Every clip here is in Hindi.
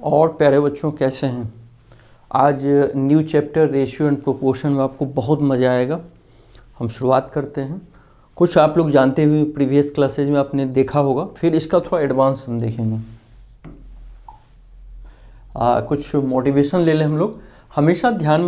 और प्यारे बच्चों कैसे हैं? आज new chapter ratio and proportion में आपको बहुत मज़ा आएगा। हम शुरुआत करते हैं। कुछ आप लोग जानते हुए प्रीवियस क्लासेज में आपने देखा होगा, फिर इसका थोड़ा एडवांस हम देखेंगे। कुछ मोटिवेशन ले लें हम लोग। हमेशा ध्यान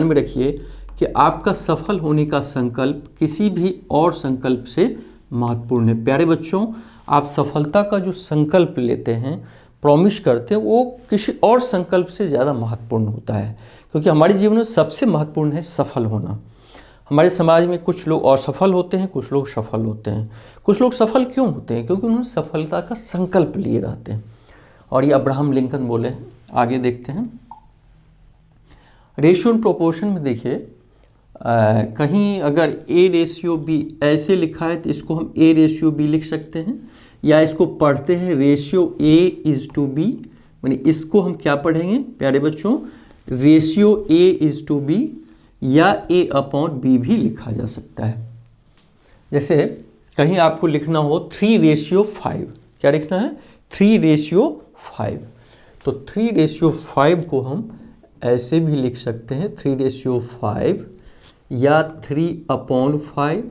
में रखिए कि आपका सफल होने का संकल्प किसी भी और संकल्प से महत्वपूर्ण है। प्यारे बच्चों, आप सफलता का जो संकल्प लेते हैं, प्रॉमिस करते हैं, वो किसी और संकल्प से ज़्यादा महत्वपूर्ण होता है, क्योंकि हमारे जीवन में सबसे महत्वपूर्ण है सफल होना। हमारे समाज में कुछ लोग असफल होते हैं, कुछ लोग सफल होते हैं। कुछ लोग सफल क्यों होते हैं? क्योंकि उन्होंने सफलता का संकल्प लिए रहते हैं। और ये अब्राहम लिंकन बोले हैं। आगे देखते हैं। रेशियो एंड प्रोपोर्शन में देखिए, कहीं अगर A रेशियो B ऐसे लिखा है तो इसको हम A रेशियो B लिख सकते हैं, या इसको पढ़ते हैं रेशियो A:B। यानी इसको हम क्या पढ़ेंगे प्यारे बच्चों? रेशियो A:B या A/B भी लिखा जा सकता है। जैसे कहीं आपको लिखना हो 3:5, क्या लिखना है? 3:5। तो 3:5 को हम ऐसे भी लिख सकते हैं, 3:5 या 3/5।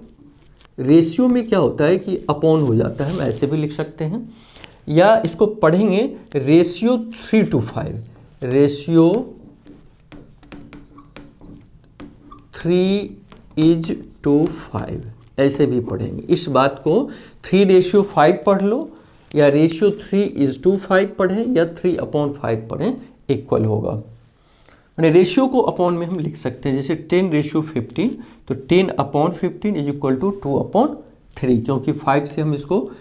रेशियो में क्या होता है कि अपॉन हो जाता है, हम ऐसे भी लिख सकते हैं, या इसको पढ़ेंगे रेशियो 3:5, रेशियो 3:5, ऐसे भी पढ़ेंगे। इस बात को 3:5 पढ़ लो, या रेशियो 3:5 पढ़ें, या 3/5 पढ़ें, इक्वल होगा। मैंने रेशियो को अपॉन में हम लिख सकते हैं, जैसे 10:15, तो 10/15 इज इक्वल टू 2/3, क्योंकि 5 से हम इसको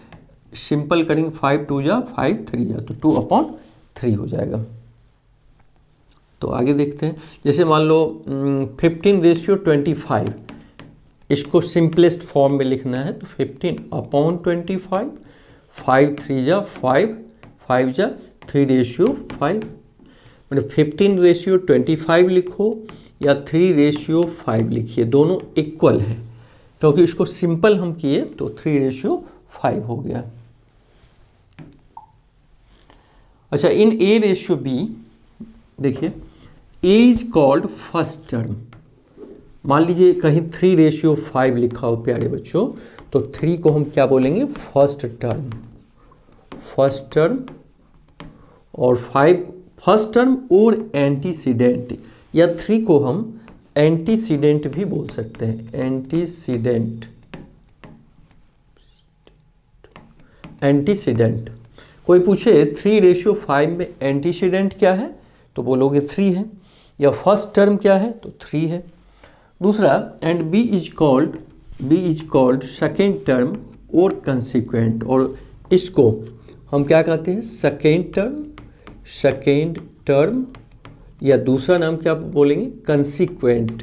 सिंपल करेंगे, 5 2 जा 5 3 जा, तो 2/3 हो जाएगा। तो आगे देखते हैं। जैसे मान लो 15:25, इसको सिंपलेस्ट फॉर्म में लिखना है, तो 15/25, 5 3 जा 5, 5 जा 3:5। 15:25 लिखो या 3:5 लिखिए, दोनों इक्वल है, क्योंकि इसको सिंपल हम किए तो 3:5 हो गया। अच्छा, इन A:B देखिए, A is called first term. मान लीजिए कहीं 3:5 लिखा हो प्यारे बच्चों, तो 3 को हम क्या बोलेंगे? First term. और 5 फर्स्ट टर्म और एंटीसीडेंट, या 3 को हम एंटीसीडेंट भी बोल सकते हैं, एंटीसीडेंट। कोई पूछे 3:5 में एंटीसीडेंट क्या है, तो बोलोगे 3 है, या फर्स्ट टर्म क्या है, तो 3 है। दूसरा, and B is called second term और कंसिक्वेंट, और इसको हम क्या कहते हैं? सेकेंड टर्म, या दूसरा नाम क्या बोलेंगे? कंसिक्वेंट।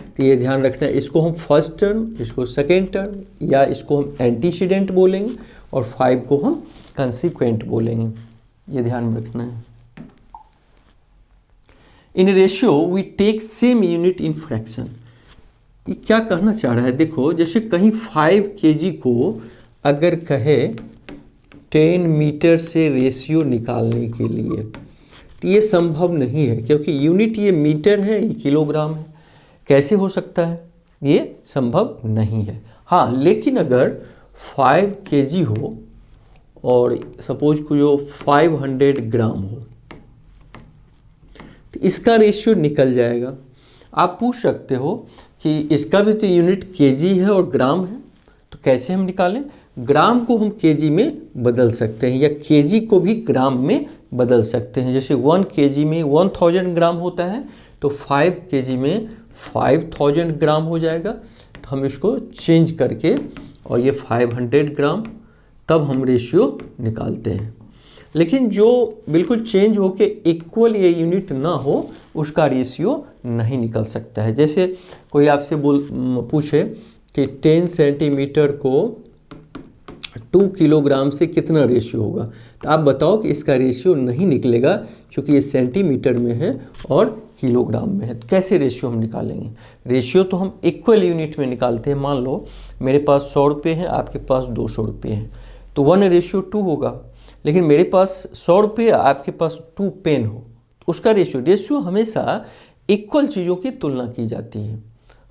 तो ये ध्यान रखना है, इसको हम फर्स्ट टर्म, इसको सेकेंड टर्म, या इसको हम एंटीसीडेंट बोलेंगे, और 5 को हम कंसिक्वेंट बोलेंगे। ये ध्यान में रखना है। In ratio we take same unit in fraction. ये क्या कहना चाह रहा है? देखो, जैसे कहीं 5 kg को अगर कहे 10 मीटर से रेशियो निकालने के लिए, तो ये संभव नहीं है, क्योंकि यूनिट ये मीटर है, ये किलोग्राम है। कैसे हो सकता है? ये संभव नहीं है। हाँ, लेकिन अगर 5 kg हो और सपोज को जो 500 ग्राम हो, तो इसका रेशियो निकल जाएगा। आप पूछ सकते हो कि इसका भी तो यूनिट केजी है और ग्राम है, तो कैसे हम निकालें? ग्राम को हम केजी में बदल सकते हैं, या केजी को भी ग्राम में बदल सकते हैं। जैसे 1 kg में 1000 ग्राम होता है, तो 5 kg में 5000 ग्राम हो जाएगा। तो हम इसको चेंज करके, और ये 500 ग्राम, तब हम रेशियो निकालते हैं। लेकिन जो बिल्कुल चेंज हो के इक्वल ये यूनिट ना हो, उसका रेशियो नहीं निकल सकता है। जैसे कोई आपसे पूछे कि 10 सेंटीमीटर को 2 किलोग्राम से कितना रेशियो होगा। तो आप बताओ कि इसका रेशियो नहीं निकलेगा क्योंकि ये सेंटीमीटर में है और किलोग्राम में है। तो कैसे रेशियो हम निकालेंगे? रेशियो तो हम इक्वल यूनिट में निकालते हैं। मान लो मेरे पास 100 रुपये है, आपके पास 200 रुपये है, तो 1:2 होगा। लेकिन मेरे पास 100 रुपये, आपके पास 2 पेन हो, उसका रेशियो हमेशा इक्वल चीज़ों की तुलना की जाती है।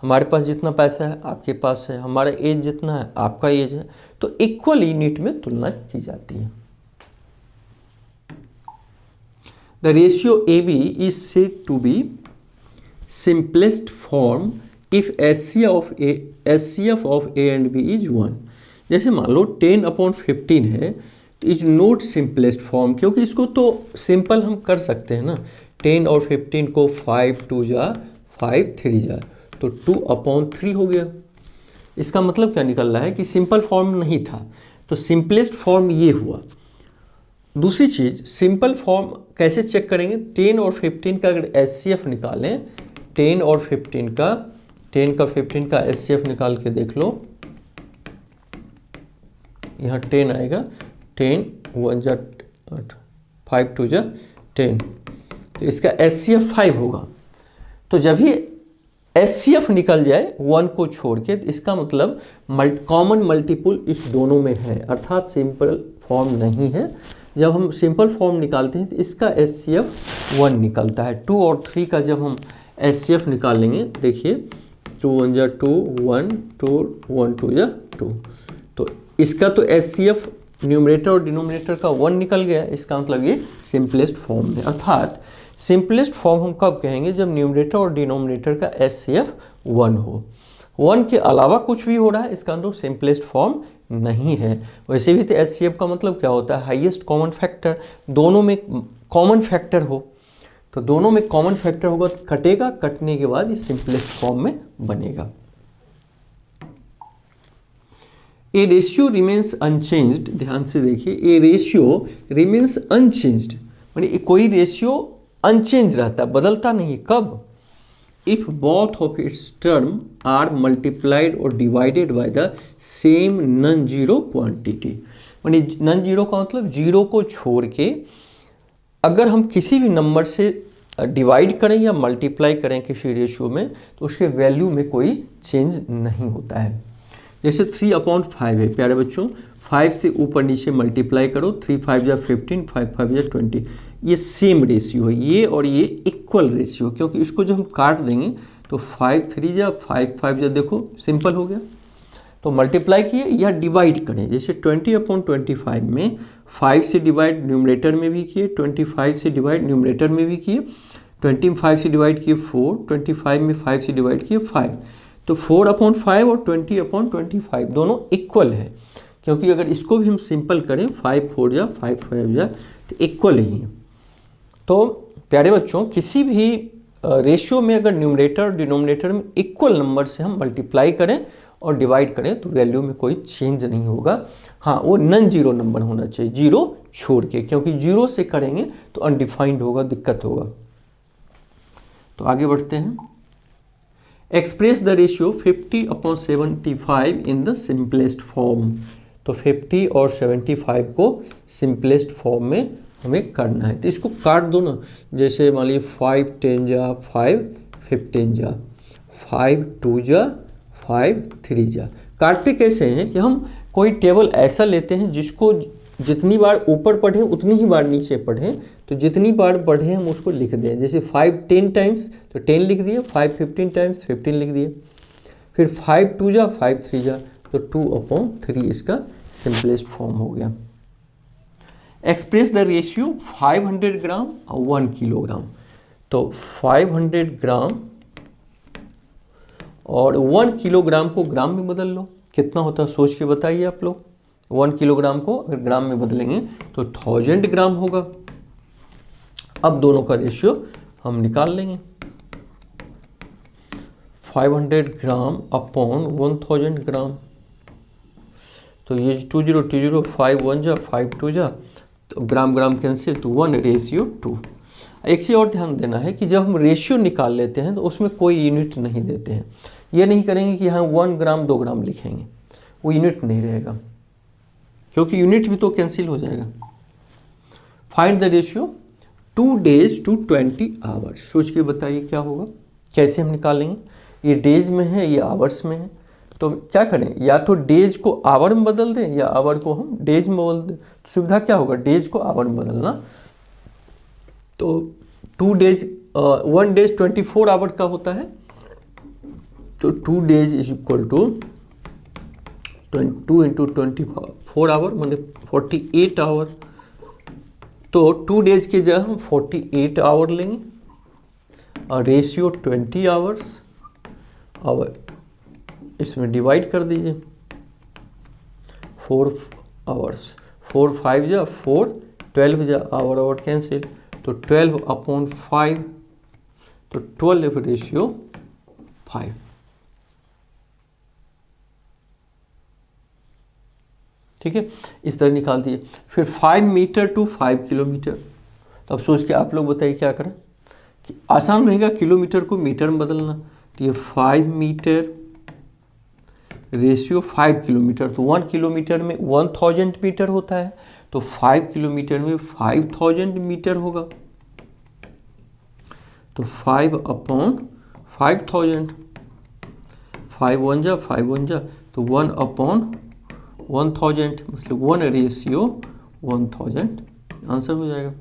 हमारे पास जितना पैसा है आपके पास है, हमारा एज जितना है आपका एज है, तो इक्वल यूनिट में तुलना की जाती है। The ratio AB is said to be simplest form if HCF of A and B is 1। जैसे मान लो 10/15 है तो इज नॉट सिंपलेस्ट फॉर्म, क्योंकि इसको तो सिंपल हम कर सकते हैं ना। 10 और 15 को 5 2 जा 5 3 जा तो 2/3 हो गया। इसका मतलब क्या निकल रहा है कि सिंपल फॉर्म नहीं था, तो सिंपलेस्ट फॉर्म ये हुआ। दूसरी चीज़, सिंपल फॉर्म कैसे चेक करेंगे? 10 और 15 का अगर HCF निकालें, 10 और 15 का HCF निकाल के देख लो। यहाँ 10 आएगा, 10 1 जा 5 2 जा 10, तो इसका HCF 5 होगा। तो जब भी HCF निकल जाए 1 को छोड़ के, तो इसका मतलब कॉमन मल्टीपुल इस दोनों में है, अर्थात सिंपल फॉर्म नहीं है। जब हम सिंपल फॉर्म निकालते हैं तो इसका HCF 1 निकलता है। 2 और 3 का जब हम HCF निकालेंगे, देखिए 2 1 जा 2 1 2 1 2 जा 2, तो इसका तो HCF न्यूमरेटर और डिनोमिनेटर का 1 निकल गया। इसका मतलब ये सिंपलेस्ट फॉर्म है। अर्थात सिंपलेस्ट फॉर्म हम कब कहेंगे? जब न्यूमरेटर और डिनोमिनेटर का HCF 1 हो। 1 के अलावा कुछ भी हो रहा है, इसका मतलब सिंपलेस्ट फॉर्म नहीं है। वैसे भी तो HCF का मतलब क्या होता है? Highest common factor. दोनों में कॉमन फैक्टर हो, तो दोनों में कॉमन फैक्टर होगा तो कटेगा, कटने के बाद ये सिंपलेस्ट फॉर्म में बनेगा। ए रेशियो रिमेन्स अनचेंज्ड, ध्यान से देखिए, ए रेशियो रिमेन्स अनचेंज्ड, यानी कोई रेशियो अनचेंज रहता है, बदलता नहीं। कब? If both of its term are multiplied और divided by the same non zero quantity. यानी नॉन जीरो का मतलब जीरो को छोड़ के अगर हम किसी भी नंबर से डिवाइड करें या मल्टीप्लाई करें किसी रेशियो में, तो उसके वैल्यू में कोई चेंज नहीं होता है। जैसे 3/5 है प्यारे बच्चों, 5 से ऊपर नीचे मल्टीप्लाई करो, 3 5 जा 15 5 5 जा 20, ये सेम रेशियो है, ये और ये इक्वल रेशियो। क्योंकि इसको जब हम काट देंगे तो 5 3 जा 5 5 जा, देखो सिंपल हो गया। तो मल्टीप्लाई किए या डिवाइड करें, जैसे 20/25 में 5 से डिवाइड न्यूमरेटर में भी किए, 25 से डिवाइड न्यूमरेटर में भी किए, 25 से डिवाइड किए 4, 25 में 5 से डिवाइड किए 5, तो 4/5 और 20/25 दोनों इक्वल है। क्योंकि अगर इसको भी हम सिंपल करें 5 4 जा 5 5 जा, तो इक्वल ही है। तो प्यारे बच्चों, किसी भी रेशियो में अगर न्यूमरेटर और डिनोमिनेटर में इक्वल नंबर से हम मल्टीप्लाई करें और डिवाइड करें तो वैल्यू में कोई चेंज नहीं होगा। हाँ, वो नॉन जीरो नंबर होना चाहिए, जीरो छोड़ के, क्योंकि जीरो से करेंगे तो अनडिफाइंड होगा, दिक्कत होगा। तो आगे बढ़ते हैं। Express the ratio 50/75 in the simplest form. तो 50 और 75 को सिंपलेस्ट फॉर्म में हमें करना है। तो इसको काट दो ना, जैसे मान लीजिए 5 10 जा 5 15 जा, 5 2 जा 5 3 जा। काटते कैसे हैं कि हम कोई टेबल ऐसा लेते हैं जिसको जितनी बार ऊपर पढ़ें उतनी ही बार नीचे पढ़ें, तो जितनी बार पढ़ें हम उसको लिख दें। जैसे 5 10 टाइम्स तो 10 लिख दिए, 5 15 टाइम्स 15 लिख दिए, फिर 5 2 जा 5 3 जा, तो 2/3 इसका सिंपलेस्ट फॉर्म हो गया। एक्सप्रेस द रेशियो 500 ग्राम और 1 किलोग्राम। तो 500 ग्राम और 1 किलोग्राम को ग्राम में बदल लो, कितना होता है सोच के बताइए आप लोग। 1 किलोग्राम को अगर ग्राम में बदलेंगे तो 1000 ग्राम होगा। अब दोनों का रेशियो हम निकाल लेंगे। 500 ग्राम अपॉन 1000 ग्राम, तो ये 20 20 5 1 जा 5 2 जा, तो ग्राम ग्राम कैंसिल, तो 1:2। एक चीज़ और ध्यान देना है कि जब हम रेशियो निकाल लेते हैं तो उसमें कोई यूनिट नहीं देते हैं। ये नहीं करेंगे कि हाँ 1 ग्राम 2 ग्राम लिखेंगे, वो यूनिट नहीं रहेगा। क्योंकि यूनिट भी तो कैंसिल हो जाएगा। Find the ratio 2 days to 20 hours। सोच के बताइए क्या होगा, कैसे हम निकालेंगे। ये डेज में है, ये आवर्स में है, तो क्या करें, या तो डेज को आवर में बदल दें या आवर को हम डेज में बदल दें। तो सुविधा क्या होगा, डेज को आवर में बदलना। तो 2 days 1 day 24 आवर का होता है, तो 2 days is equal to 2 into 24 hour माने 48 आवर। तो 2 days की जगह हम 48 आवर लेंगे और रेशियो 20 आवर्स, आवर इसमें डिवाइड कर दीजिए 4 आवर्स, 4 5 जा 4, 12 जा आवर आवर कैंसिल, तो 12/5, तो 12/5। ठीक है, इस तरह निकाल दिए। फिर 5 मीटर टू 5 किलोमीटर। तो अब सोच के आप लोग बताइए क्या करें, कि आसान रहेगा किलोमीटर को मीटर में बदलना। तो ये 5 मीटर रेशियो 5 किलोमीटर, तो 1 किलोमीटर में 1000 मीटर होता है, तो 5 किलोमीटर में 5000 मीटर होगा। तो 5/5000, 5 1 जा 5 1 जा, तो 1/1000 मतलब 1/1000 आंसर हो जाएगा।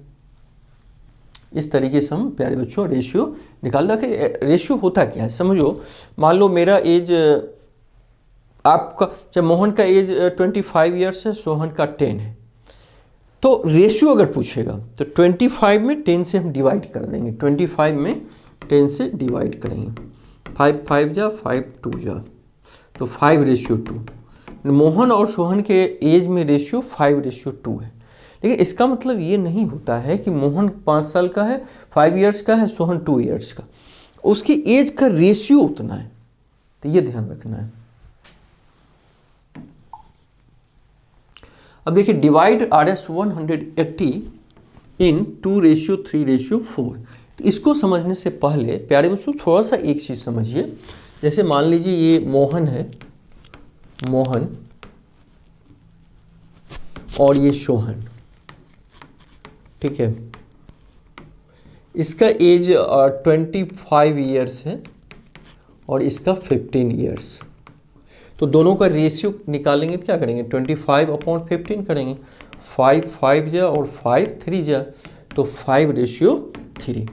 इस तरीके से हम प्यारे बच्चों रेशियो निकाल रखे। रेशियो होता क्या है समझो, मान लो मेरा एज आपका, जब मोहन का एज 25 ईयर्स है, सोहन का 10 है, तो रेशियो अगर पूछेगा तो 25 में 10 से हम डिवाइड कर देंगे, 25 में 10 से डिवाइड करेंगे, 5 5 जा 5 2 जा, तो 5/2। मोहन और सोहन के एज में रेशियो 5/2 है। लेकिन इसका मतलब ये नहीं होता है कि मोहन 5 साल का है, 5 ईयर्स का है, सोहन 2 ईयर्स का, उसकी एज का रेशियो उतना है। तो ये ध्यान रखना है। अब देखिए, डिवाइड RS 180 इन 2:3:4। तो इसको समझने से पहले प्यारे बच्चों थोड़ा सा एक चीज़ समझिए। जैसे मान लीजिए ये मोहन है, मोहन और ये सोहन, ठीक है, इसका एज 25 ईयर्स है और इसका 15 ईयर्स। तो दोनों का रेशियो निकालेंगे तो क्या करेंगे, 25/15 करेंगे, 5 5 जा और 5 3 जा, तो 5/3।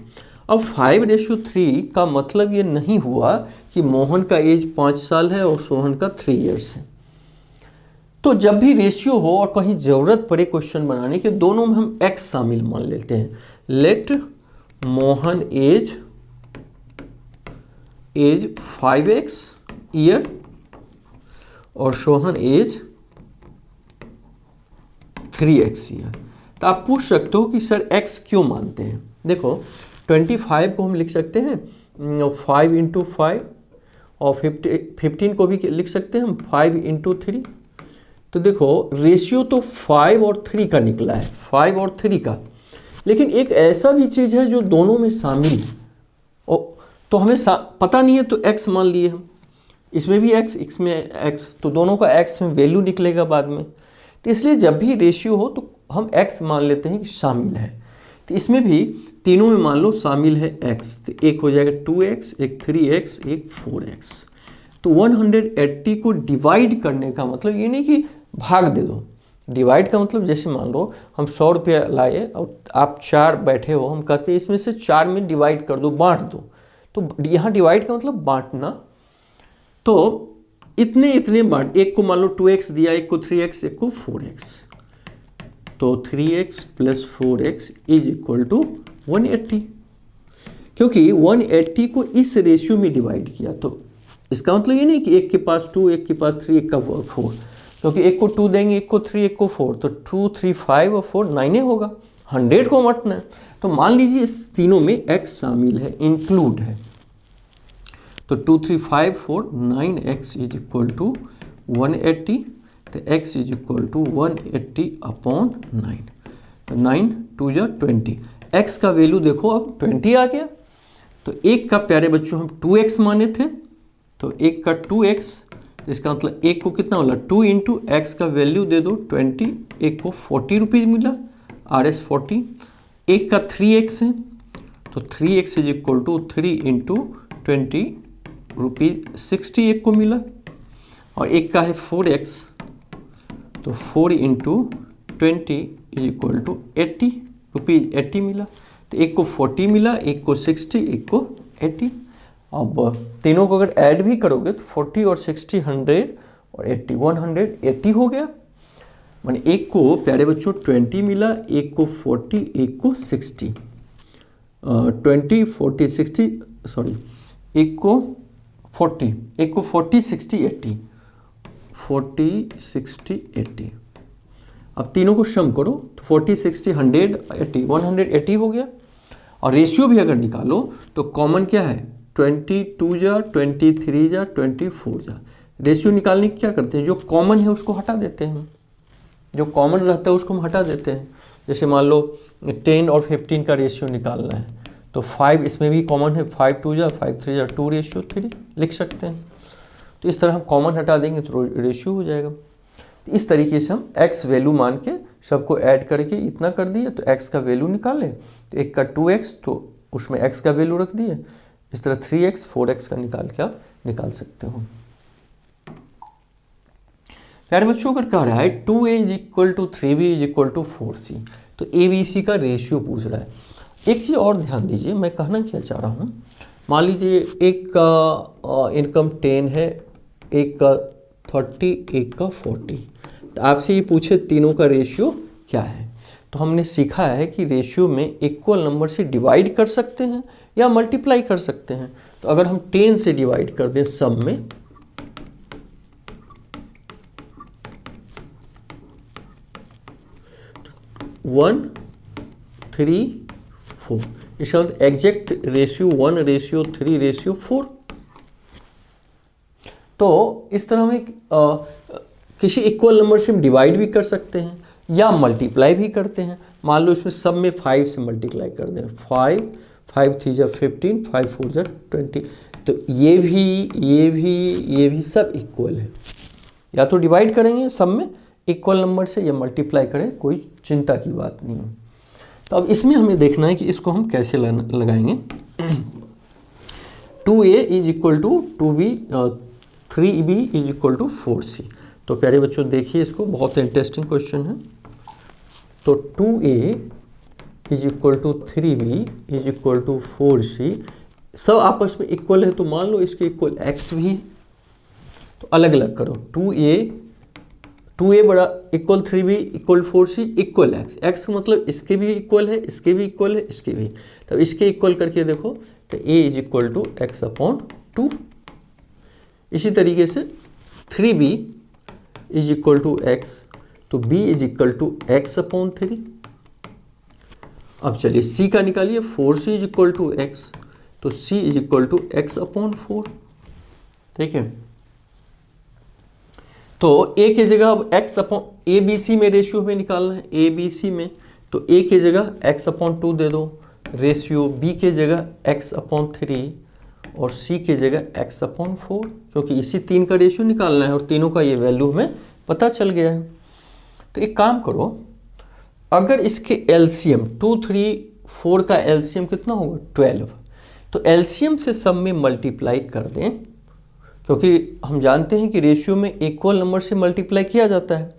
अब 5/3 का मतलब ये नहीं हुआ कि मोहन का एज 5 साल है और सोहन का 3 ईयर्स है। तो जब भी रेशियो हो और कहीं ज़रूरत पड़े क्वेश्चन बनाने के, दोनों में हम x शामिल मान लेते हैं। Late Mohan as 5x year और सोहन एज 3x ईयर। तो आप पूछ सकते हो कि सर x क्यों मानते हैं। देखो 25 को हम लिख सकते हैं 5 × 5 और 15 को भी लिख सकते हैं हम 5 × 3। तो देखो रेशियो तो 5 और 3 का निकला है, 5 और 3 का, लेकिन एक ऐसा भी चीज़ है जो दोनों में शामिल है, तो हमें पता नहीं है तो x मान लिए हम, इसमें भी x, इसमें x, तो दोनों का x में वैल्यू निकलेगा बाद में। तो इसलिए जब भी रेशियो हो तो हम x मान लेते हैं कि शामिल है। तो इसमें भी तीनों में मान लो शामिल है x, तो एक हो जाएगा 2x, एक 3x, एक 4x। तो 180 को डिवाइड करने का मतलब ये नहीं कि भाग दे दो, डिवाइड का मतलब जैसे मान लो हम 100 रुपया लाए और आप 4 बैठे हो, हम कहते हैं इसमें से 4 में डिवाइड कर दो, बांट दो। तो यहाँ डिवाइड का मतलब बांटना। तो इतने इतने बांट, एक को मान लो 2x दिया, एक को 3x, एक को 4x, तो 3x + 4x = 180। क्योंकि 180 को इस रेशियो में डिवाइड किया, तो इसका मतलब ये नहीं कि एक के पास 2, एक के पास 3, एक का 4, क्योंकि एक को 2 देंगे, एक को 3, एक को 4, तो 2 3 5 और 4 9 होगा। 100 को बांटना है, तो मान लीजिए इस तीनों में x शामिल है, इंक्लूड है, तो 2 3 5 4 9x = 180। तो x = 180/9, तो 9 2 जा 20। x का वैल्यू देखो अब 20 आ गया। तो एक का प्यारे बच्चों हम 2x माने थे, तो एक का 2x, तो इसका मतलब एक को कितना बोला 2 इंटू एक्स का वैल्यू दे दो 20, एक को 40 रुपीज़ मिला RS 40, एक का 3x है तो 3x is equal to 3 into 20 rupees 60 एक को मिला, और एक का है 4x तो 4 into 20 is equal to 80 rupees 80 मिला। तो एक को 40 मिला, एक को 60, एक को 80। अब तीनों को अगर ऐड भी करोगे तो 40 और 60 100 और 80 180 हो गया। माने एक को प्यारे बच्चों 20 मिला, एक को 40, एक को 60, 20 40 60 सॉरी एक को 40, एक को 40 60 80 40 60 80। अब तीनों को सम करो तो 40 60 180 180 हो गया। और रेशियो भी अगर निकालो तो कॉमन क्या है 22 जा 23 जा 24 जा। रेशियो निकालने की क्या करते हैं, जो कॉमन है उसको हटा देते हैं, जो कॉमन रहता है उसको हम हटा देते हैं। जैसे मान लो 10 और 15 का रेशियो निकालना है तो 5 इसमें भी कॉमन है, 5 2 जा 5 3 जा 2 रेशियो 3 लिख सकते हैं। तो इस तरह हम कॉमन हटा देंगे तो रेशियो हो जाएगा। तो इस तरीके से हम x वैल्यू मान के सबको ऐड करके इतना कर दिए तो x का वैल्यू निकाले। तो एक का 2x तो उसमें x का वैल्यू रख दिए, इस तरह 3x 4x का निकाल के आप निकाल सकते हो। प्यारे बच्चों अगर कह रहा है 2a is equal to 3b is equal to 4c, तो ABC का रेशियो पूछ रहा है। एक चीज़ और ध्यान दीजिए, मैं कहना क्या चाह रहा हूँ, मान लीजिए एक का इनकम 10 है, एक का 30, एक का 40, तो आपसे ये पूछे तीनों का रेशियो क्या है, तो हमने सीखा है कि रेशियो में इक्वल नंबर से डिवाइड कर सकते हैं या मल्टीप्लाई कर सकते हैं। तो अगर हम 10 से डिवाइड कर दें सम में, तो 1 3 4, इसका मतलब एग्जैक्ट रेशियो 1 रेशियो 3 रेशियो 4। तो इस तरह में किसी इक्वल नंबर से हम डिवाइड भी कर सकते हैं या मल्टीप्लाई भी करते हैं। मान लो इसमें सब में 5 से मल्टीप्लाई कर दें, 5 5 3 जा 15, 5 4 जा 20, तो ये भी सब इक्वल है। या तो डिवाइड करेंगे सब में इक्वल नंबर से या मल्टीप्लाई करें, कोई चिंता की बात नहीं है। तो अब इसमें हमें देखना है कि इसको हम कैसे लगाएंगे। 2a is equal to 2b 3b is equal to 4c। तो प्यारे बच्चों देखिए इसको, बहुत इंटरेस्टिंग क्वेश्चन है। तो 2a is equal to 3b is equal to 4c, सब आपस में इक्वल है, तो मान लो इसके इक्वल x भी है, तो अलग अलग करो। 2a बड़ा equal 3b equal 4c equal x मतलब इसके भी इक्वल है, इसके भी इक्वल है, इसके भी, तब इसके इक्वल करके देखो तो a is equal to x upon 2। इसी तरीके से 3b is equal to x, तो b is equal to x upon 3। अब चलिए c का निकालिए, 4c is equal to x, तो c is equal to x upon 4। ठीक है, तो a की जगह अब x अपॉन ABC में रेशियो हमें निकालना है, ABC में तो a की जगह x अपॉन 2 दे दो, रेशियो b की जगह x अपॉन 3 और c की जगह x अपॉन 4, क्योंकि इसी 3 का रेशियो निकालना है और तीनों का ये वैल्यू हमें पता चल गया है। तो एक काम करो, अगर इसके एलसीएम 2 3 4 का एलसीएम कितना होगा 12, तो एलसीएम से सब में मल्टीप्लाई कर दें, क्योंकि हम जानते हैं कि रेशियो में इक्वल नंबर से मल्टीप्लाई किया जाता है।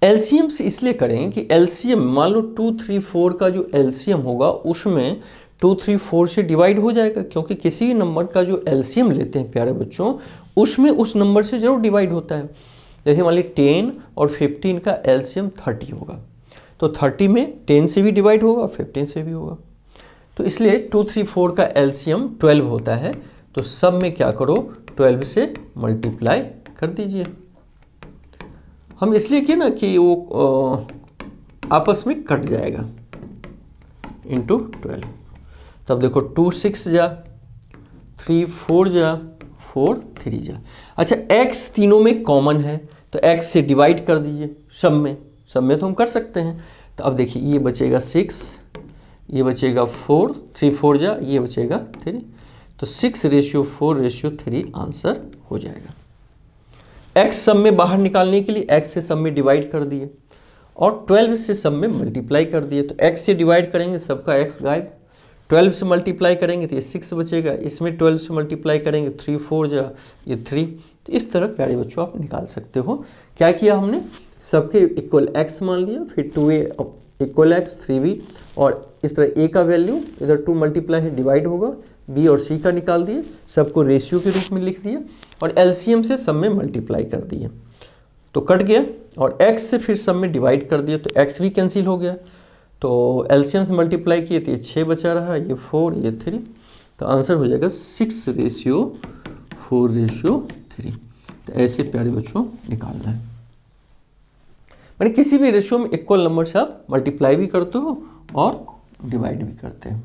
एलसीएम से इसलिए करें कि एलसीएम मान लो 2 3 4 का जो एलसीएम होगा उसमें 2 3 4 से डिवाइड हो जाएगा, क्योंकि किसी नंबर का जो एलसीएम लेते हैं प्यारे बच्चों उसमें उस नंबर से जरूर डिवाइड होता है। जैसे मान ली 10 और 15 का एलसीएम 30 होगा, तो 30 में 10 से भी डिवाइड होगा 15 से भी होगा, तो इसलिए 2 3 4 का एलसीएम 12 होता है। तो सब में क्या करो 12 से मल्टीप्लाई कर दीजिए। हम इसलिए किए ना कि वो आपस में कट जाएगा, इंटू 12। तब देखो 2 6 जा, 3 4 जा, 4 3 जा। अच्छा x तीनों में कॉमन है तो x से डिवाइड कर दीजिए सब में तो हम कर सकते हैं। तो अब देखिए ये बचेगा 6, ये बचेगा 4, 3 4 जा, ये बचेगा 3, तो 6 रेशियो 4 रेशियो 3 आंसर हो जाएगा। एक्स सब में बाहर निकालने के लिए एक्स से सब में डिवाइड कर दिए और 12 से सब में मल्टीप्लाई कर दिए। तो एक्स से डिवाइड करेंगे सबका एक्स गायब, 12 से मल्टीप्लाई करेंगे तो ये 6 बचेगा, इसमें 12 से मल्टीप्लाई करेंगे 3 4 जा ये 3। तो इस तरह प्यारे बच्चों आप निकाल सकते हो। क्या किया हमने, सबके इक्वल एक्स मान लिया, फिर 2a इक्वल एक्स 3b, और इस तरह a का वैल्यू इधर 2 मल्टीप्लाई है डिवाइड होगा, b और c का निकाल दिए, सबको रेशियो के रूप में लिख दिए और एलसीएम से सब में मल्टीप्लाई कर दिए तो कट गया, और x से फिर सब में डिवाइड कर दिया तो x भी कैंसिल हो गया। तो एलसीएम से मल्टीप्लाई किए तो ये 6 बचा रहा, ये 4 ये 3, तो आंसर हो जाएगा 6:4:3। तो ऐसे प्यारे बच्चों निकालना है, मैंने किसी भी रेशियो में इक्वल नंबर से आप मल्टीप्लाई भी करते हो और डिवाइड भी करते हैं।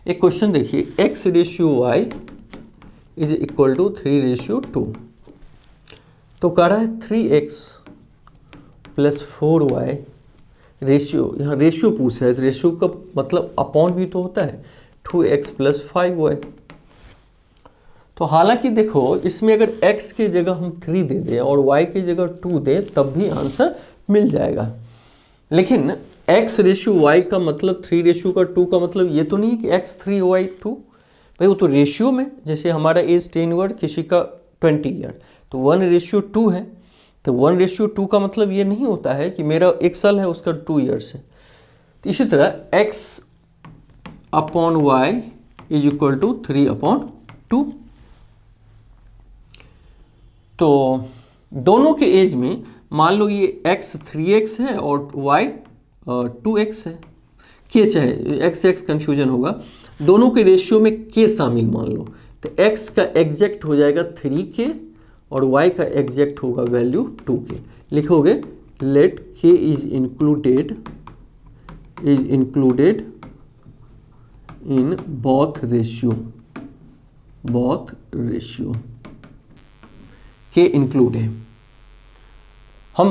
एक क्वेश्चन देखिए, x/y इज इक्वल टू 3:2। तो कह रहा है 3x + 4y रेशियो, यहाँ रेशियो पूछा है तो रेशियो का मतलब अपॉन भी तो होता है, 2x + 5y। तो हालांकि देखो इसमें अगर x की जगह हम 3 दे दें और y की जगह 2 दें तब भी आंसर मिल जाएगा, लेकिन x/y का मतलब 3:2 का मतलब ये तो नहीं कि x 3 y 2, भाई वो तो रेशियो में, जैसे हमारा एज 10 ईयर किसी का 20 ईयर, तो 1:2 है, तो 1:2 का मतलब ये नहीं होता है कि मेरा 1 साल है उसका 2 ईयर्स है। तो इसी तरह x/y इज इक्वल टू 3/2। तो दोनों के एज में मान लो ये x 3x है और y 2x है, के चाहे x कन्फ्यूजन होगा, दोनों के रेशियो में k शामिल मान लो, तो x का एग्जैक्ट हो जाएगा 3k और y का एग्जैक्ट होगा वैल्यू 2k। लिखोगे let k is included in both ratio, k include है। हम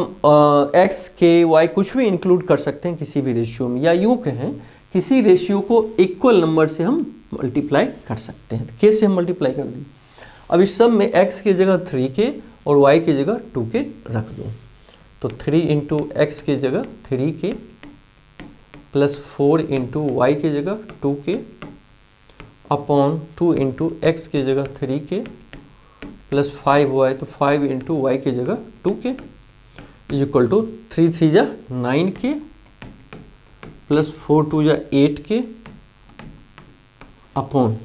x k y कुछ भी इंक्लूड कर सकते हैं किसी भी रेशियो में, या यूँ कहें किसी रेशियो को इक्वल नंबर से हम मल्टीप्लाई कर सकते हैं। k से हम मल्टीप्लाई कर दें। अब इस सब में x की जगह 3k और y की जगह 2k रख दो, तो 3 × x की जगह 3k + 4 × y की जगह 2k अपॉन 2 × x की जगह 3k + 5y, तो 5 × y की जगह 2k इज इक्वल टू 3 3 जा 9k + 4 2 जा 8k अपॉन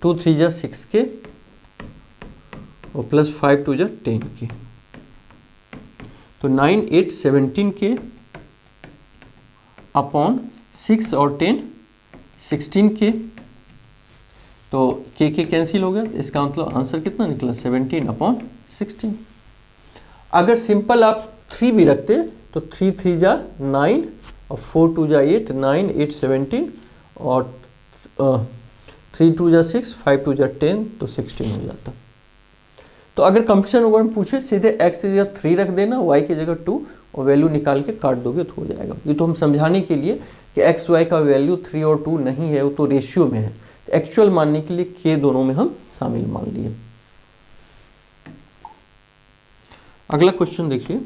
2 3 जा 6k और + 5 2 जा 10k, तो 9 8 17k अपॉन 6 और 10 16k, तो k कैंसिल हो गया, इसका मतलब आंसर कितना निकला 17/16। अगर सिंपल आप 3 भी रखते तो 3 3 जा 9 और 4 2 जा 8, 9 8 17 और 3 2 जा 6, 5 2 जा 10, तो 16 हो जाता। तो अगर कंपटीशन ओवर में पूछे सीधे x की जगह 3 रख देना, y की जगह 2 और वैल्यू निकाल के काट दोगे तो हो जाएगा। ये तो हम समझाने के लिए कि x y का वैल्यू 3 और 2 नहीं है, वो तो रेशियो में है, तो एक्चुअल मानने के लिए k दोनों में हम शामिल मान लिए। अगला क्वेश्चन देखिए,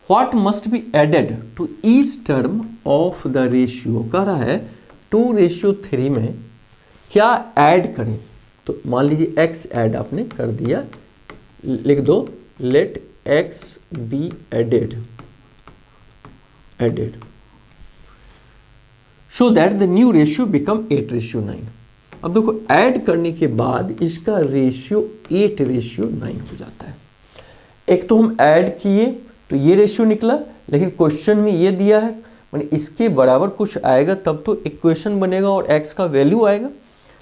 what must be added to each term of the ratio. कह रहा है 2:3 में क्या ऐड करें, तो मान लीजिए x ऐड आपने कर दिया, लिख दो let x be added so that the new ratio become 8:9। अब देखो ऐड करने के बाद इसका रेशियो 8:9 हो जाता है। एक तो हम ऐड किए तो ये रेशियो निकला, लेकिन क्वेश्चन में ये दिया है माने इसके बराबर कुछ आएगा तब तो इक्वेशन बनेगा और x का वैल्यू आएगा,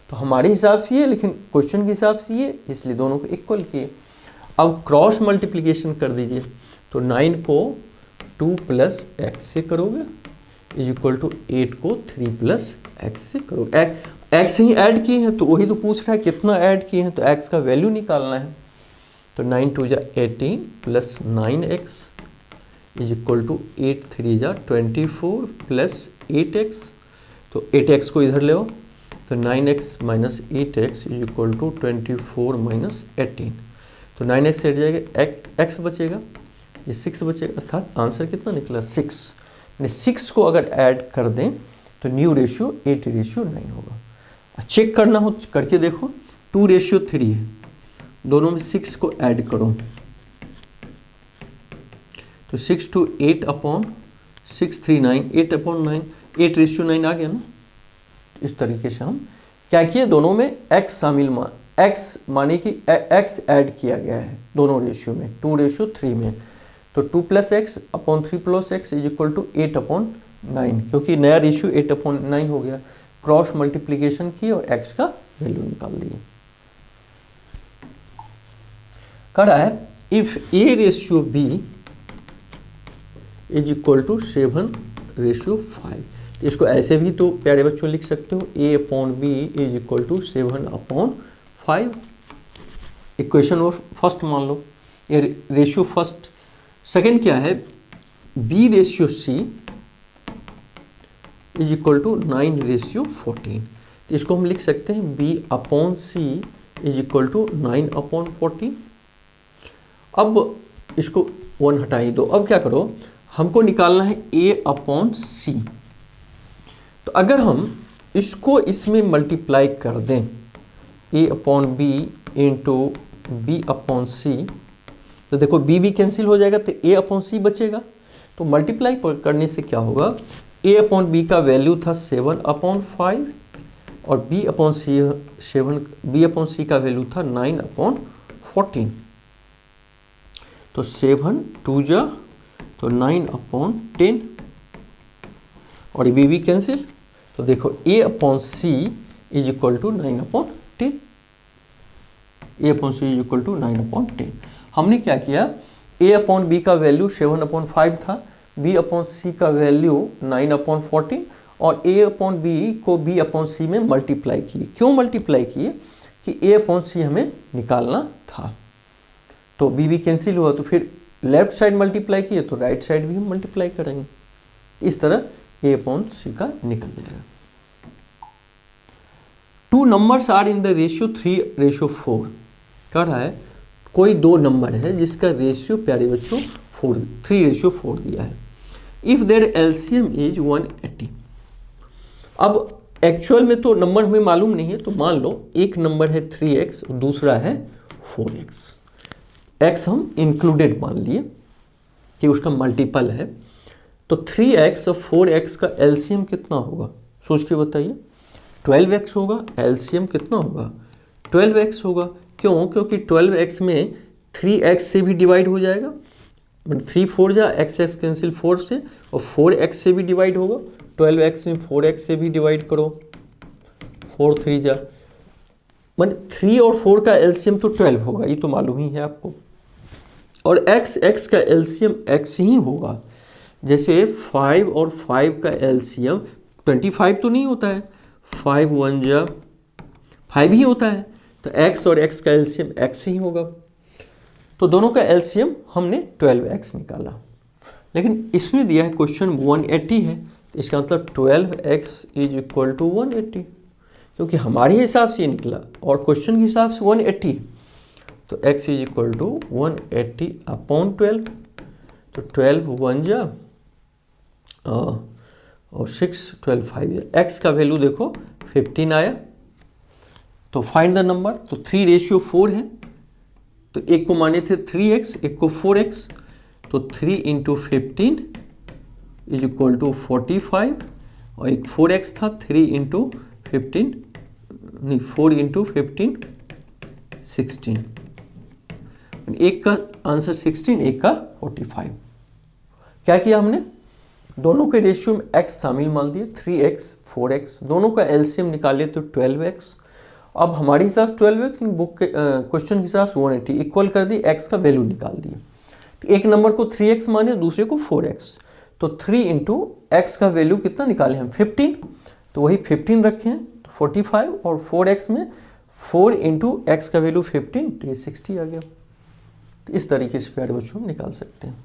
तो हमारे हिसाब से ये, लेकिन क्वेश्चन के हिसाब से ये, इसलिए दोनों को इक्वल किए। अब क्रॉस मल्टीप्लिकेशन कर दीजिए, तो 9 को 2 + x से करोगे इज इक्वल टू 8 को 3 + x से करोगे। x ही ऐड किए हैं तो वही तो पूछ रहा है कितना ऐड किए हैं, तो x का वैल्यू निकालना है। तो 9 2 जा 18 + 9x इज इक्वल टू 8 3 जा 24 + 8x, तो 8x को इधर ले आओ, तो 9x - 8x is equal to 24 - 18, तो 9x से हट जाएगा, x बचेगा, ये 6 बचेगा, अर्थात आंसर कितना निकला 6। यानी 6 को अगर ऐड कर दें तो न्यू रेशियो 8:9 होगा। चेक करना हो करके देखो, 2:3 है, दोनों में 6 को ऐड करो तो 6 to 8/639, 8/9, 8:9 आ गया ना। इस तरीके से हम क्या किए, दोनों में x शामिल x माने कि x ऐड किया गया है दोनों रेशियो में, 2:3 में। तो 2 + x/3 + x = 8/9, क्योंकि नया रेशियो 8/9 हो गया। क्रॉस मल्टीप्लीकेशन की और x का वैल्यू निकाल दिए। कह रहा है इफ a/b = 7/5। तो इसको ऐसे भी तो प्यारे बच्चों लिख सकते हो, a/b = 7/5। इक्वेशन और फर्स्ट मान लो, ये रेशियो फर्स्ट। सेकंड क्या है, b/c = 9/14। तो इसको हम लिख सकते हैं b/c = 9/14। अब इसको 1 हटा ही दो। अब क्या करो, हमको निकालना है a/c। तो अगर हम इसको इसमें मल्टीप्लाई कर दें, a/b × b/c, तो देखो b भी कैंसिल हो जाएगा तो a/c बचेगा। तो मल्टीप्लाई करने से क्या होगा, a/b का वैल्यू था 7/5 और b/c का वैल्यू था 9/14। तो 7 2 जा तो 9/10 और ये b कैंसिल। तो देखो a/c = 9/10, a/c = 9/10। हमने क्या किया, a/b का वैल्यू 7/5 था, b/c का वैल्यू 9/14 और a/b को b/c में मल्टीप्लाई किए। क्यों मल्टीप्लाई किए, कि a/c हमें निकालना था। तो b कैंसिल हुआ, तो फिर लेफ्ट साइड मल्टीप्लाई किए तो राइट साइड भी हम मल्टीप्लाई करेंगे। इस तरह a/c का निकल जाएगा। 2 numbers are in the ratio 3:4। कह रहा है कोई 2 नंबर है जिसका रेशियो प्यारे बच्चों 3:4 दिया है। If there LCM is 180। अब एक्चुअल में तो नंबर हमें मालूम नहीं है, तो मान लो एक नंबर है 3x और दूसरा है 4x। x हम इंक्लूडेड मान लिए कि उसका मल्टीपल है। तो 3x और 4x का एलसीएम कितना होगा, सोच के बताइए। 12x होगा, एलसीएम कितना होगा 12x होगा। क्यों, क्योंकि 12x में 3x से भी डिवाइड हो जाएगा, मतलब 3 4 जा x कैंसिल 4 से, और 4x से भी डिवाइड होगा। 12x में 4x से भी डिवाइड करो, 4 3 जा, मतलब 3 और 4 का एलसीएम तो 12 होगा, ये तो मालूम ही है आपको। और x का एलसीएम x ही होगा। जैसे 5 और 5 का एलसीएम 25 तो नहीं होता है, 5 1 जा 5 ही होता है, तो x और x का एलसीएम x ही होगा। तो दोनों का एलसीएम हमने 12x निकाला। लेकिन इसमें दिया है क्वेश्चन 180 है, तो इसका मतलब 12x = 180, क्योंकि हमारे हिसाब से ये निकला और क्वेश्चन के हिसाब से 180। तो x = 180/12। तो 12 1 जा और 6 12 5 जा। x का वैल्यू देखो 15 आया। तो फाइंड द नंबर। तो 3:4 है, तो एक को माने थे 3x, एक को 4x। तो 3 × 15 = 45 और एक 4x था, 3 × 15 नहीं 4 × 15 16। एक का आंसर 16, एक का 45। क्या किया हमने, दोनों के रेशियो में x शामिल मान दिए, 3x 4x, दोनों का एलसीएम निकाले तो 12x। अब हमारे हिसाब से 12x, बुक के क्वेश्चन के हिसाब से 180 इक्वल कर दिए, x का वैल्यू निकाल दिए। तो एक नंबर को 3x माने, दूसरे को 4x। तो 3 × x का वैल्यू कितना निकाले हम 15, तो वही 15 रखे हैं, तो 45 और 4x में 4 × x का वैल्यू 15, तो ये 60 आ गया। तो इस तरीके से प्यारे बच्चों हम निकाल सकते हैं।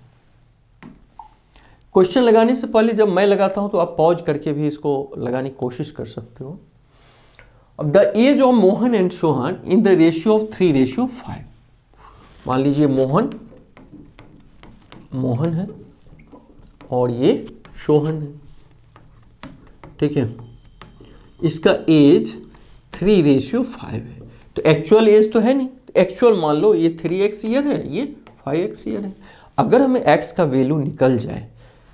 क्वेश्चन लगाने से पहले जब मैं लगाता हूं तो आप पॉज करके भी इसको लगाने की कोशिश कर सकते हो। अब the age of Mohan and Sohan in the ratio of 3:5। मान लीजिए मोहन है और ये सोहन है, ठीक है। इसका एज 3:5 है, तो एक्चुअल एज तो है नहीं, तो एक्चुअल मान लो ये 3x ईयर है, ये 5x ईयर है। अगर हमें x का वैल्यू निकल जाए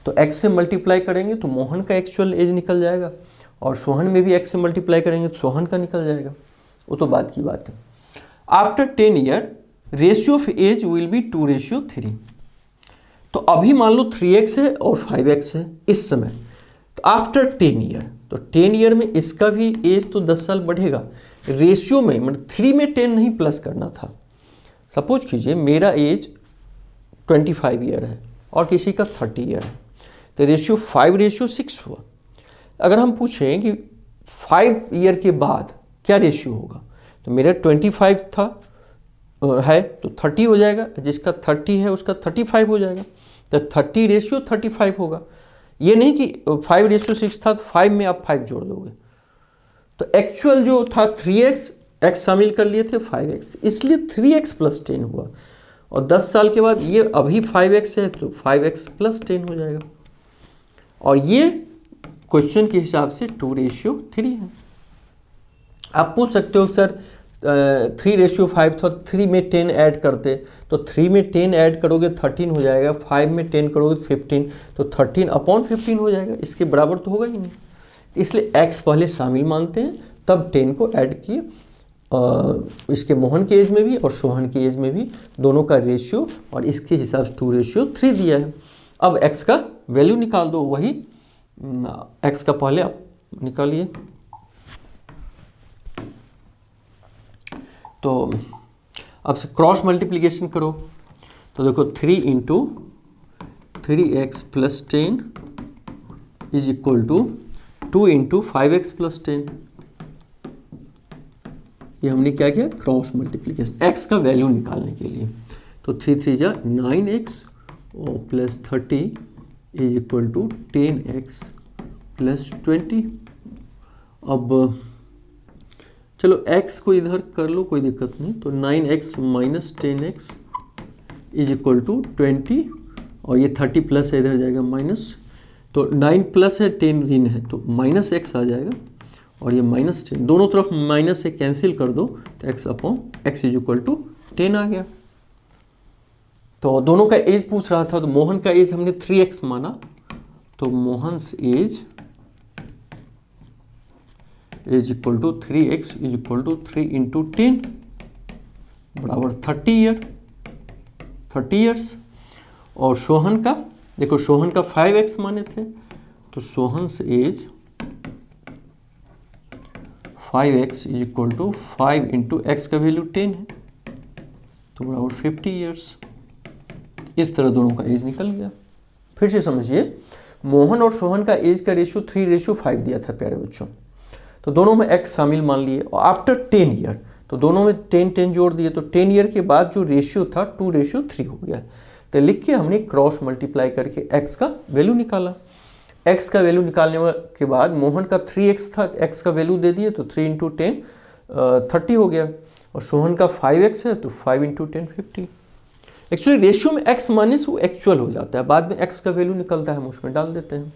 तो x से मल्टीप्लाई करेंगे तो मोहन का एक्चुअल एज निकल जाएगा, और सोहन में भी x से मल्टीप्लाई करेंगे तो सोहन का निकल जाएगा, वो तो बात की बात है। After 10 year ratio of age will be 2:3। तो अभी मान लो 3x है और 5x है इस समय, तो आफ्टर 10 ईयर, तो 10 ईयर में इसका भी एज तो 10 साल बढ़ेगा। रेशियो में मतलब 3 में 10 नहीं प्लस करना था। सपोज कीजिए मेरा एज 25 ईयर है और किसी का 30 ईयर है, तो रेशियो 5:6 हुआ। अगर हम पूछें कि 5 ईयर के बाद क्या रेशियो होगा, तो मेरा 25 था है तो 30 हो जाएगा, जिसका 30 है उसका 35 हो जाएगा, तो 30:35 होगा। ये नहीं कि 5:6 था तो 5 में आप 5 जोड़ दोगे, तो एक्चुअल जो था 3x, x शामिल कर लिए थे 5x, इसलिए 3x + 10 हुआ। और 10 साल के बाद ये अभी 5x है तो 5x + 10 हो जाएगा, और ये क्वेश्चन के हिसाब से 2:3 है। आप पूछ सकते हो सर 3:5 था, 3 में 10 ऐड करते, तो 3 में 10 ऐड करोगे 13 हो जाएगा, 5 में 10 करोगे 15, तो 13/15 हो जाएगा, इसके बराबर तो होगा ही नहीं। इसलिए x पहले शामिल मानते हैं, तब 10 को ऐड किए, इसके मोहन के एज में भी और सोहन के एज में भी, दोनों का रेशियो, और इसके हिसाब से 2:3 दिया है। अब x का वैल्यू निकाल दो, वही x का पहले आप निकालिए। तो अब से क्रॉस मल्टीप्लिकेशन करो, तो देखो 3 × 3x + 10 = 2 × 5x + 10। ये हमने क्या किया, क्रॉस मल्टीप्लिकेशन x का वैल्यू निकालने के लिए। तो 3 3 जा 9x और +30 = 10x + 20। अब चलो x को इधर कर लो, कोई दिक्कत नहीं, तो 9x - 10x = 20, और ये 30 प्लस है, इधर जाएगा माइनस, तो 9 प्लस है 10 ऋण है तो -x आ जाएगा, और ये -10 दोनों तरफ माइनस से कैंसिल कर दो, तो x/x = 10 आ गया। तो दोनों का एज पूछ रहा था, तो मोहन का एज हमने 3x माना, तो मोहन्स एज = 3x = 3 × 10 बराबर 30 ईयर्स। और सोहन का देखो, सोहन का 5x माने थे, तो सोहन्स एज 5x = 5 × x का वैल्यू 10 है, तो बराबर 50 ईयर्स। इस तरह दोनों का एज निकल गया। फिर से समझिए, मोहन और सोहन का एज का रेशियो 3:5 दिया था प्यारे बच्चों, तो दोनों में x शामिल मान लिए, और आफ्टर 10 ईयर तो दोनों में 10 जोड़ दिए, तो 10 ईयर के बाद जो रेशियो था 2:3 हो गया। तो लिख के हमने क्रॉस मल्टीप्लाई करके x का वैल्यू निकाला। x का वैल्यू निकालने के बाद मोहन का 3x था, x का वैल्यू दे दिए, तो 3 × 10 30 हो गया, और सोहन का 5x है तो 5 × 10 50। एक्चुअली रेशियो में x माइनस वो एक्चुअल हो जाता है, बाद में x का वैल्यू निकलता है, हम उसमें डाल देते हैं।